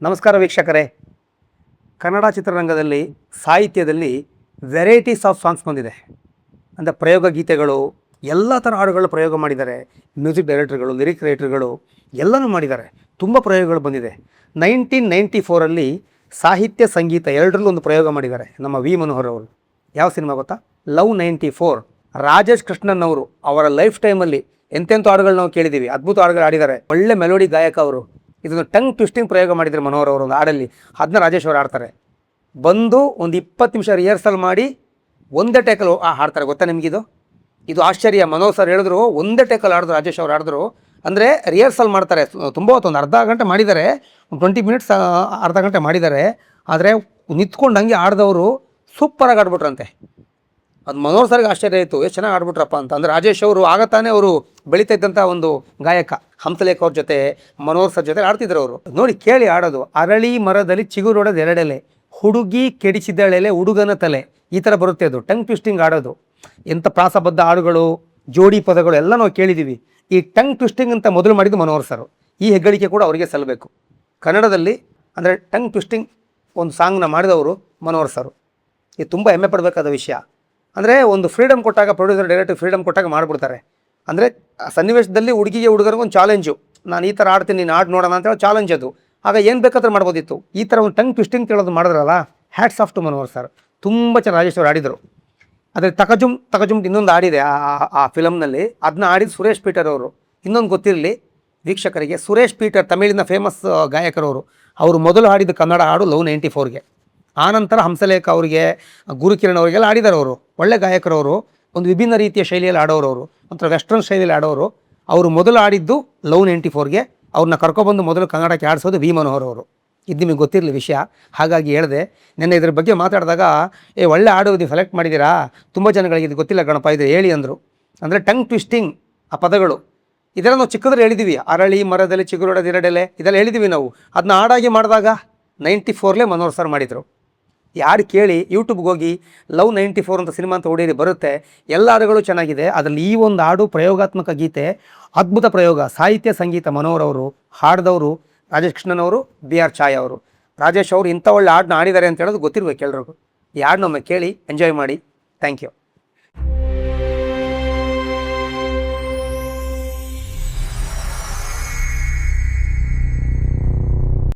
ನಮಸ್ಕಾರ ವೀಕ್ಷಕರೇ. ಕನ್ನಡ ಚಿತ್ರರಂಗದಲ್ಲಿ ಸಾಹಿತ್ಯದಲ್ಲಿ ವೆರೈಟೀಸ್ ಆಫ್ ಸಾಂಗ್ಸ್ ಬಂದಿದೆ. ಅಂದರೆ ಪ್ರಯೋಗ ಗೀತೆಗಳು, ಎಲ್ಲ ಥರ ಹಾಡುಗಳು ಪ್ರಯೋಗ ಮಾಡಿದ್ದಾರೆ. ಮ್ಯೂಸಿಕ್ ಡೈರೆಕ್ಟರ್ಗಳು, ಲಿರಿಕ್ ರೈಟರ್ಗಳು ಎಲ್ಲನೂ ಮಾಡಿದ್ದಾರೆ. ತುಂಬ ಪ್ರಯೋಗಗಳು ಬಂದಿದೆ. 1994 ಸಾಹಿತ್ಯ ಸಂಗೀತ ಎರಡರಲ್ಲೂ ಒಂದು ಪ್ರಯೋಗ ಮಾಡಿದ್ದಾರೆ ನಮ್ಮ ವಿ ಮನೋಹರ್ ಅವರು. ಯಾವ ಸಿನಿಮಾ ಗೊತ್ತಾ? ಲವ್ 94. ರಾಜೇಶ್ ಕೃಷ್ಣನ್ ಅವರು ಅವರ ಲೈಫ್ ಟೈಮಲ್ಲಿ ಎಂತೆಂಥ ಹಾಡುಗಳು ನಾವು ಕೇಳಿದ್ದೀವಿ. ಅದ್ಭುತ ಹಾಡುಗಳು ಆಡಿದ್ದಾರೆ. ಒಳ್ಳೆ ಮೆಲೋಡಿ ಗಾಯಕ ಅವರು. ಇದನ್ನು ಟಂಗ್ ಟ್ವಿಸ್ಟಿಂಗ್ ಪ್ರಯೋಗ ಮಾಡಿದರೆ ಮನೋಹರ್ ಅವರು ಒಂದು ಹಾಡಲ್ಲಿ. ಅದನ್ನ ರಾಜೇಶ್ ಅವರು ಆಡ್ತಾರೆ. ಬಂದು ಒಂದು 20 ನಿಮಿಷ ರಿಹರ್ಸಲ್ ಮಾಡಿ ಒಂದೇ ಟೇಕಲ್ಲಿ ಹಾಡ್ತಾರೆ. ಗೊತ್ತಾ ನಿಮಗಿದು? ಇದು ಆಶ್ಚರ್ಯ. ಮನೋಹರ್ ಸರ್ ಹೇಳಿದ್ರು ಒಂದೇ ಟೇಕಲ್ಲಿ ಆಡಿದ್ರು. ರಾಜೇಶ್ ಅವರು ಆಡಿದ್ರು. ಅಂದರೆ ರಿಹರ್ಸಲ್ ಮಾಡ್ತಾರೆ. ತುಂಬ ಹೊತ್ತು, ಒಂದು ಅರ್ಧ ಗಂಟೆ ಮಾಡಿದ್ದಾರೆ. 20 ಮಿನಿಟ್ಸ್ ಅರ್ಧ ಗಂಟೆ ಮಾಡಿದ್ದಾರೆ. ಆದರೆ ನಿಂತ್ಕೊಂಡು ಹಂಗೆ ಆಡಿದವರು ಸೂಪರಾಗಿ ಆಡ್ಬಿಟ್ರಂತೆ. ಅದು ಮನೋಹರ್ ಸರ್ಗೆ ಆಶ್ಚರ್ಯ ಆಯಿತು, ಎಷ್ಟು ಚೆನ್ನಾಗಿ ಆಡ್ಬಿಟ್ರಪ್ಪ ಅಂತ. ಅಂದರೆ ರಾಜೇಶ್ ಅವರು ಆಗತಾನೆ ಅವರು ಬೆಳೀತಾ ಇದ್ದಂಥ ಒಂದು ಗಾಯಕ. ಹಂಸಲೇಖ ಅವ್ರ ಜೊತೆ, ಮನೋಹರ್ ಸರ್ ಜೊತೆ ಆಡ್ತಿದ್ರು ಅವರು. ನೋಡಿ, ಕೇಳಿ ಆಡೋದು. ಅರಳಿ ಮರದಲ್ಲಿ ಚಿಗುರೊಡೆದ ಎರಡೆಲೆ, ಹುಡುಗಿ ಕೆಡಿಸಿದಳೆಲೆ ಹುಡುಗನ ತಲೆ. ಈ ಥರ ಬರುತ್ತೆ ಅದು. ಟಂಗ್ ಟ್ವಿಸ್ಟಿಂಗ್ ಆಡೋದು. ಎಂಥ ಪ್ರಾಸಬದ್ಧ ಹಾಡುಗಳು, ಜೋಡಿ ಪದಗಳು ಎಲ್ಲ ನಾವು ಕೇಳಿದ್ದೀವಿ. ಈ ಟಂಗ್ ಟ್ವಿಸ್ಟಿಂಗ್ ಅಂತ ಮೊದಲು ಮಾಡಿದ್ದು ಮನೋಹರ್ ಸರ್. ಈ ಹೆಗ್ಗಳಿಕೆ ಕೂಡ ಅವರಿಗೆ ಸಲ್ಲಬೇಕು. ಕನ್ನಡದಲ್ಲಿ ಅಂದರೆ ಟಂಗ್ ಟ್ವಿಸ್ಟಿಂಗ್ ಒಂದು ಸಾಂಗ್ನ ಮಾಡಿದವರು ಮನೋಹರ್ ಸರ್. ಇದು ತುಂಬ ಹೆಮ್ಮೆ ಪಡಬೇಕಾದ ವಿಷಯ. ಅಂದರೆ ಒಂದು ಫ್ರೀಡಮ್ ಕೊಟ್ಟಾಗ, ಪ್ರೊಡ್ಯೂಸರ್ ಡೈರೆಕ್ಟರ್ ಫ್ರೀಡಮ್ ಕೊಟ್ಟಾಗ ಮಾಡಿಬಿಡ್ತಾರೆ. ಅಂದರೆ ಸನ್ನಿವೇಶದಲ್ಲಿ ಹುಡುಗಿಗೆ ಹುಡುಗರಿಗೊಂದು ಚಾಲೆಂಜು. ನಾನು ಈ ಥರ ಆಡ್ತೀನಿ, ನೀನು ಆಡಿ ನೋಡೋಣ ಅಂತೇಳಿ ಚಾಲೆಂಜ್ ಅದು. ಆಗ ಏನು ಬೇಕಾದ್ರೂ ಮಾಡ್ಬೋದಿತ್ತು. ಈ ಥರ ಒಂದು ಟಂಗ್ ಟ್ವಿಸ್ಟಿಂಗ್ ಹೇಳೋದು ಮಾಡಿದ್ರಲ್ಲ, hats off to Manohar sir. ತುಂಬ ಚೆನ್ನಾಗಿ ರಾಜೇಶ್ ಅವರು ಆಡಿದರು. ಆದರೆ ತಕಜುಮ್ ಇನ್ನೊಂದು ಆಡಿದೆ ಆ ಫಿಲಮ್ನಲ್ಲಿ. ಅದನ್ನ ಆಡಿದ್ದು ಸುರೇಶ್ ಪೀಟರ್ ಅವರು. ಇನ್ನೊಂದು ಗೊತ್ತಿರಲಿ ವೀಕ್ಷಕರಿಗೆ, ಸುರೇಶ್ ಪೀಟರ್ ತಮಿಳಿನ ಫೇಮಸ್ ಗಾಯಕರವರು. ಅವರು ಮೊದಲು ಹಾಡಿದ ಕನ್ನಡ ಹಾಡು ಲವ್ 94ಗೆ. ಆನಂತರ ಹಂಸಲೇಖ ಅವರಿಗೆ, ಗುರುಕಿರಣ್ ಅವರಿಗೆಲ್ಲ ಆಡಿದ್ದಾರೆ ಅವರು. ಒಳ್ಳೆ ಗಾಯಕರವರು. ಒಂದು ವಿಭಿನ್ನ ರೀತಿಯ ಶೈಲಿಯಲ್ಲಿ ಆಡೋರು ಅವರು. ಒಂಥರ ವೆಸ್ಟರ್ನ್ ಶೈಲಿಯಲ್ಲಿ ಆಡೋರು. ಅವರು ಮೊದಲು ಆಡಿದ್ದು ಲವ್ 94ಗೆ. ಅವ್ರನ್ನ ಕರ್ಕೊಬಂದು ಮೊದಲು ಕನ್ನಡಕ್ಕೆ ಆಡಿಸೋದು ವಿ ಮನೋಹರ್ ಅವರು. ಇದು ನಿಮಗೆ ಗೊತ್ತಿರಲಿ ವಿಷಯ. ಹಾಗಾಗಿ ಹೇಳಿದೆ. ನೆನ್ನೆ ಇದ್ರ ಬಗ್ಗೆ ಮಾತಾಡಿದಾಗ, ಒಳ್ಳೆ ಹಾಡು ನೀವು ಸೆಲೆಕ್ಟ್ ಮಾಡಿದ್ದೀರಾ, ತುಂಬ ಜನಗಳಿಗೆ ಇದು ಗೊತ್ತಿಲ್ಲ ಗಣಪ, ಇದು ಹೇಳಿ ಅಂದರು. ಅಂದರೆ ಟಂಗ್ ಟ್ವಿಸ್ಟಿಂಗ್ ಆ ಪದಗಳು ಇದೆಲ್ಲ ನಾವು ಚಿಕ್ಕದ್ರೆ ಹೇಳಿದ್ದೀವಿ. ಅರಳಿ ಮರದಲ್ಲಿ ಚಿಗುರೊಡೆದ ಎರಡೆಲೆ ಇದೆಲ್ಲ ಹೇಳಿದ್ದೀವಿ ನಾವು. ಅದನ್ನ ಹಾಡಾಗಿ ಮಾಡಿದಾಗ 94 ಮನೋಹರ್ ಸರ್ ಮಾಡಿದರು. ಯಾರು ಕೇಳಿ, ಯೂಟ್ಯೂಬ್ಗೆ ಹೋಗಿ ಲವ್ 94 ಅಂತ ಸಿನಿಮಾ ಅಂತ ಹೊಡೀರಿ, ಬರುತ್ತೆ. ಎಲ್ಲ ಹಾಡುಗಳು ಚೆನ್ನಾಗಿದೆ. ಅದರಲ್ಲಿ ಈ ಒಂದು ಹಾಡು ಪ್ರಯೋಗಾತ್ಮಕ ಗೀತೆ, ಅದ್ಭುತ ಪ್ರಯೋಗ. ಸಾಹಿತ್ಯ ಸಂಗೀತ ಮನೋಹರ್ ಅವರು, ಹಾಡಿದವರು ರಾಜೇಶ್ ಕೃಷ್ಣನ್ ಅವರು, ಬಿ ಆರ್ ಛಾಯಾ ಅವರು. ರಾಜೇಶ್ ಅವರು ಇಂಥ ಒಳ್ಳೆ ಹಾಡನ್ನ ಆಡಿದ್ದಾರೆ ಅಂತ ಹೇಳೋದು ಗೊತ್ತಿರಬೇಕು ಎಲ್ರಿಗೂ. ಈ ಹಾಡನ್ನೊಮ್ಮೆ ಕೇಳಿ ಎಂಜಾಯ್ ಮಾಡಿ. Thank you.